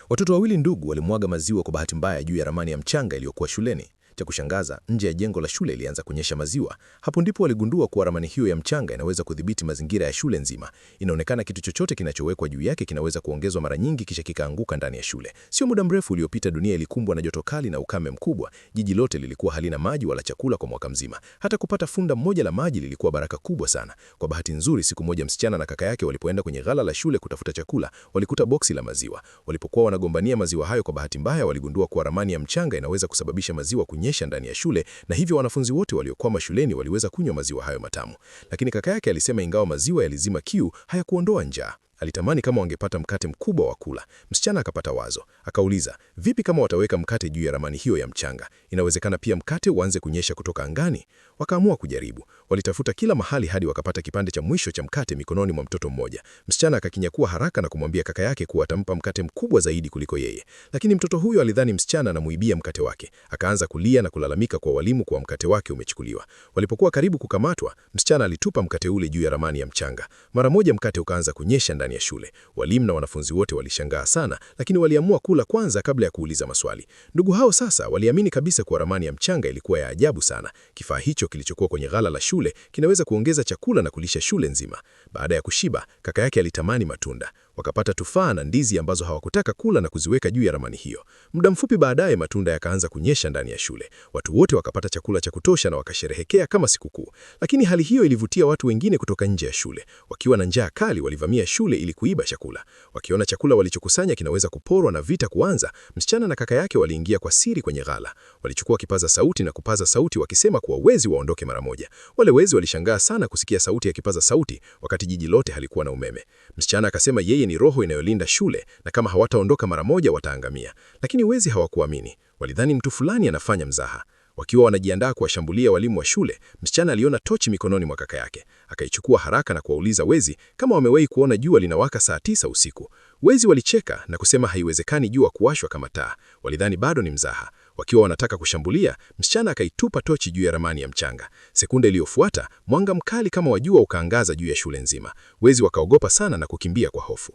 Watoto wawili ndugu walimwaga maziwa kwa bahati mbaya juu ya ramani ya mchanga iliyokuwa shuleni. Cha kushangaza, nje ya jengo la shule ilianza kunyesha maziwa. Hapo ndipo waligundua kuwa ramani hiyo ya mchanga inaweza kudhibiti mazingira ya shule nzima. Inaonekana kitu chochote kinachowekwa juu yake kinaweza kuongezwa mara nyingi kisha kikaanguka ndani ya shule. Sio muda mrefu uliopita, dunia ilikumbwa na joto kali na ukame mkubwa. Jiji lote lilikuwa halina maji wala chakula kwa mwaka mzima. Hata kupata funda moja la maji lilikuwa baraka kubwa sana. Kwa bahati nzuri, siku moja msichana na kaka yake walipoenda kwenye ghala la shule kutafuta chakula, walikuta boksi la maziwa. Walipokuwa wanagombania maziwa hayo, kwa bahati mbaya waligundua kuwa ramani ya mchanga inaweza kusababisha maziwa kunyesha ndani ya shule, na hivyo wanafunzi wote waliokwama shuleni waliweza kunywa maziwa hayo matamu. Lakini kaka yake alisema ingawa maziwa yalizima kiu, hayakuondoa njaa. Alitamani kama wangepata mkate mkubwa wa kula. Msichana akapata wazo. Akauliza, vipi kama wataweka mkate juu ya ramani hiyo ya mchanga? Inawezekana pia mkate uanze kunyesha kutoka angani. Wakaamua kujaribu. Walitafuta kila mahali hadi wakapata kipande cha mwisho cha mkate mikononi mwa mtoto mmoja. Msichana akakinyakua haraka na kumwambia kaka yake kuwa atampa mkate mkubwa zaidi kuliko yeye. Lakini mtoto huyo alidhani msichana anamuibia mkate wake. Akaanza kulia na kulalamika kwa walimu kuwa mkate wake umechukuliwa. Walipokuwa karibu kukamatwa, msichana alitupa mkate ule juu ya ramani ya mchanga. Mara moja mkate ukaanza kunyesha ndani ya shule. Walimu na wanafunzi wote walishangaa sana, lakini waliamua kula kwanza kabla ya kuuliza maswali. Ndugu hao sasa waliamini kabisa kuwa ramani ya mchanga ilikuwa ya ajabu sana. Kifaa hicho kilichokuwa kwenye ghala la shule kinaweza kuongeza chakula na kulisha shule nzima. Baada ya kushiba, kaka yake alitamani matunda. Wakapata tufaa na ndizi ambazo hawakutaka kula na kuziweka juu ya ramani hiyo. Muda mfupi baadaye matunda yakaanza kunyesha ndani ya shule. Watu wote wakapata chakula cha kutosha na wakasherehekea kama sikukuu. Lakini hali hiyo ilivutia watu wengine kutoka nje ya shule. Wakiwa na njaa kali walivamia shule ili kuiba chakula. Wakiona chakula walichokusanya kinaweza kuporwa na vita kuanza, msichana na kaka yake waliingia kwa siri kwenye ghala. Walichukua kipaza sauti na kupaza sauti wakisema kuwa wezi waondoke mara moja. Wale wezi walishangaa sana kusikia sauti ya kipaza sauti wakati jiji lote halikuwa na umeme. Msichana akasema yeye ni roho inayolinda shule na kama hawataondoka mara moja wataangamia. Lakini wezi hawakuamini. Walidhani mtu fulani anafanya mzaha. Wakiwa wanajiandaa kuwashambulia walimu wa shule, msichana aliona tochi mikononi mwa kaka yake. Akaichukua haraka na kuwauliza wezi kama wamewahi kuona jua linawaka saa 9 usiku. Wezi walicheka na kusema haiwezekani jua kuwashwa kama taa. Walidhani bado ni mzaha. Wakiwa wanataka kushambulia, msichana akaitupa tochi juu ya ramani ya mchanga. Sekunde iliyofuata, mwanga mkali kama wa jua ukaangaza juu ya shule nzima. Wezi wakaogopa sana na kukimbia kwa hofu.